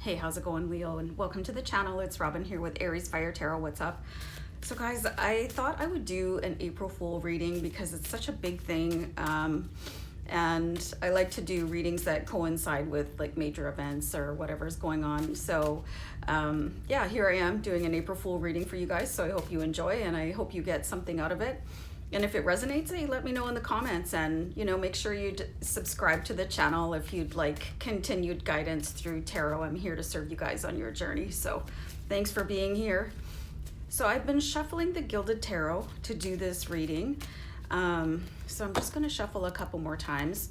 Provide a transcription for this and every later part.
Hey, how's it going, Leo? And welcome to the channel. It's Robin here with AriesFireTarot. What's up? So guys, I thought I would do an April Fool reading because it's such a big thing. And I like to do readings that coincide with like major events or whatever's going on. So yeah, here I am doing an April Fool reading for you guys. So I hope you enjoy and I hope you get something out of it. And if it resonates, hey, let me know in the comments, and make sure you subscribe to the channel if you'd like continued guidance through tarot. I'm here to serve you guys on your journey. So thanks for being here. So I've been shuffling the Gilded Tarot to do this reading. So I'm just going to shuffle a couple more times.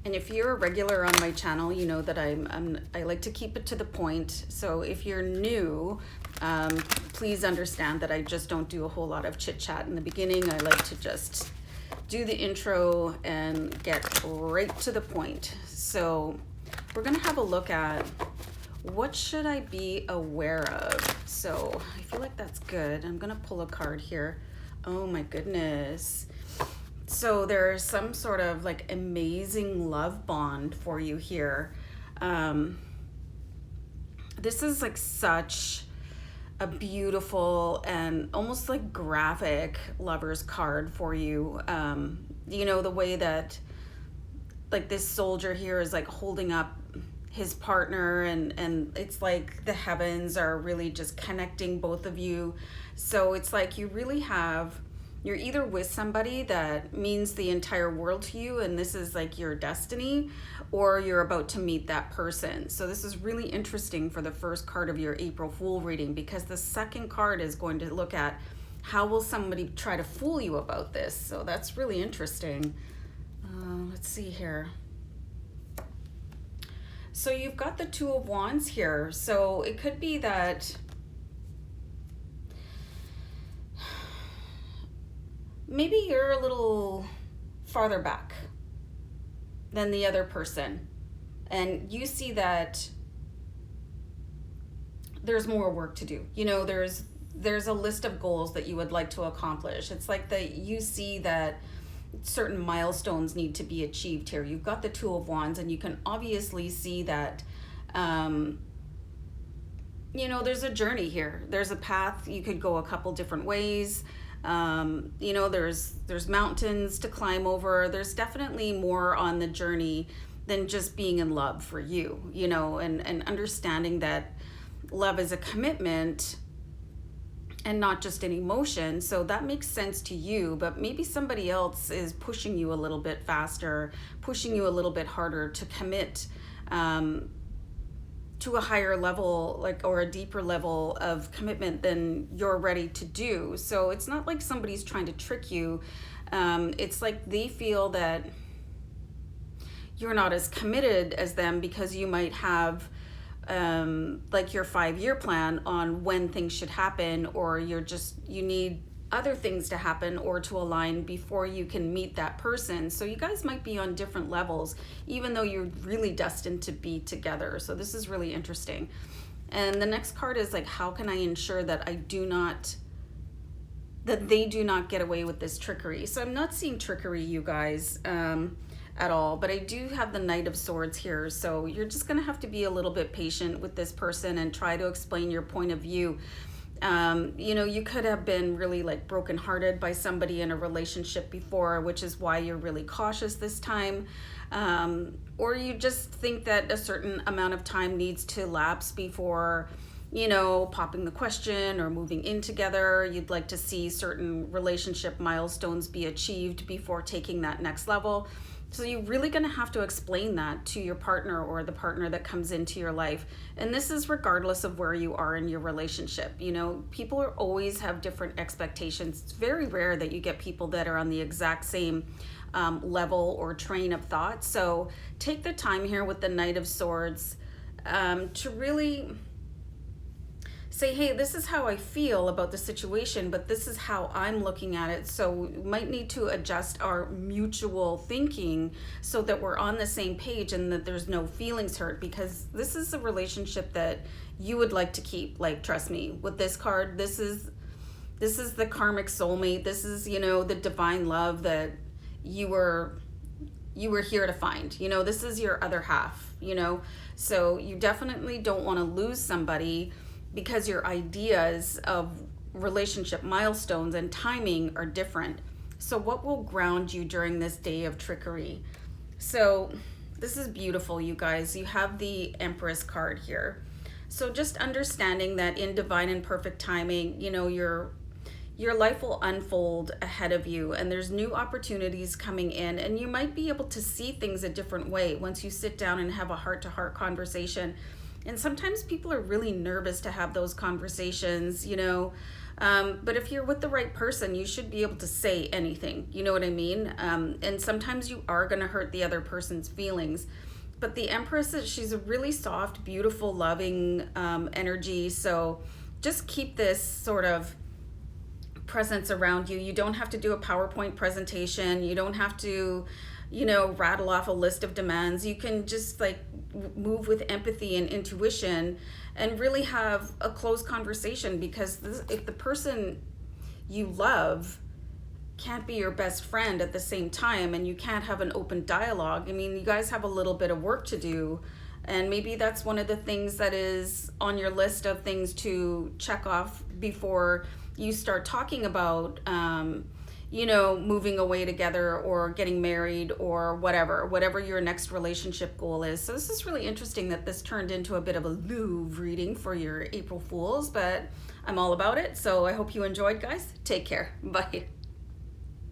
And if you're a regular on my channel, you know that I like to keep it to the point. So if you're new, please understand that I just don't do a whole lot of chit chat in the beginning. I like to just do the intro and get right to the point. So we're going to have a look at what should I be aware of. So I feel like that's good. I'm going to pull a card here. Oh my goodness. So there's some sort of like amazing love bond for you here. This is like such a beautiful and almost like graphic lover's card for you. The way that like this soldier here is like holding up his partner, and it's like the heavens are really just connecting both of you. So it's like you're either with somebody that means the entire world to you and this is like your destiny, or you're about to meet that person. So this is really interesting for the first card of your April Fool reading, because the second card is going to look at how will somebody try to fool you about this. So that's really interesting. Let's see here. So you've got the Two of Wands here. So it could be that maybe you're a little farther back than the other person, and you see that there's more work to do. There's a list of goals that you would like to accomplish. It's like that you see that certain milestones need to be achieved here. You've got the Two of Wands, and you can obviously see that there's a journey here. There's a path. You could go a couple different ways. There's mountains to climb over. There's definitely more on the journey than just being in love for you, and understanding that love is a commitment and not just an emotion. So that makes sense to you, but maybe somebody else is pushing you a little bit faster, pushing you a little bit harder to commit to a higher level, or a deeper level of commitment than you're ready to do. So it's not like somebody's trying to trick you. It's like they feel that you're not as committed as them because you might have like your 5-year plan on when things should happen, or you need other things to happen or to align before you can meet that person. So you guys might be on different levels, even though you're really destined to be together. So this is really interesting. And the next card is like, how can I ensure that they do not get away with this trickery? So I'm not seeing trickery, you guys, at all, but I do have the Knight of Swords here. So you're just gonna have to be a little bit patient with this person and try to explain your point of view. You could have been really like brokenhearted by somebody in a relationship before, which is why you're really cautious this time. Or you just think that a certain amount of time needs to lapse before, popping the question or moving in together. You'd like to see certain relationship milestones be achieved before taking that next level. So you're really going to have to explain that to your partner or the partner that comes into your life. And this is regardless of where you are in your relationship. People always have different expectations. It's very rare that you get people that are on the exact same level or train of thought. So take the time here with the Knight of Swords to really say, hey, this is how I feel about the situation, but this is how I'm looking at it. So we might need to adjust our mutual thinking so that we're on the same page and that there's no feelings hurt, because this is a relationship that you would like to keep. Like, trust me, with this card, this is the karmic soulmate. This is, the divine love that you you were here to find. You know, this is your other half, you know, so you definitely don't want to lose somebody because your ideas of relationship milestones and timing are different. So what will ground you during this day of trickery? So this is beautiful, you guys. You have the Empress card here. So just understanding that in divine and perfect timing, you know, your life will unfold ahead of you, and there's new opportunities coming in, and you might be able to see things a different way once you sit down and have a heart-to-heart conversation. And sometimes people are really nervous to have those conversations, you know, but if you're with the right person, you should be able to say anything, you know what I mean? And sometimes you are going to hurt the other person's feelings. But the Empress, she's a really soft, beautiful, loving energy. So just keep this sort of presence around you. You don't have to do a PowerPoint presentation. You don't have to, you know, rattle off a list of demands. You can just like move with empathy and intuition and really have a close conversation, because if the person you love can't be your best friend at the same time, and you can't have an open dialogue, I mean, you guys have a little bit of work to do. And maybe that's one of the things that is on your list of things to check off before you start talking about, you know, moving away together or getting married or whatever your next relationship goal is. So this is really interesting that this turned into a bit of a Louvre reading for your April Fools, but I'm all about it. So I hope you enjoyed, guys. Take care. Bye.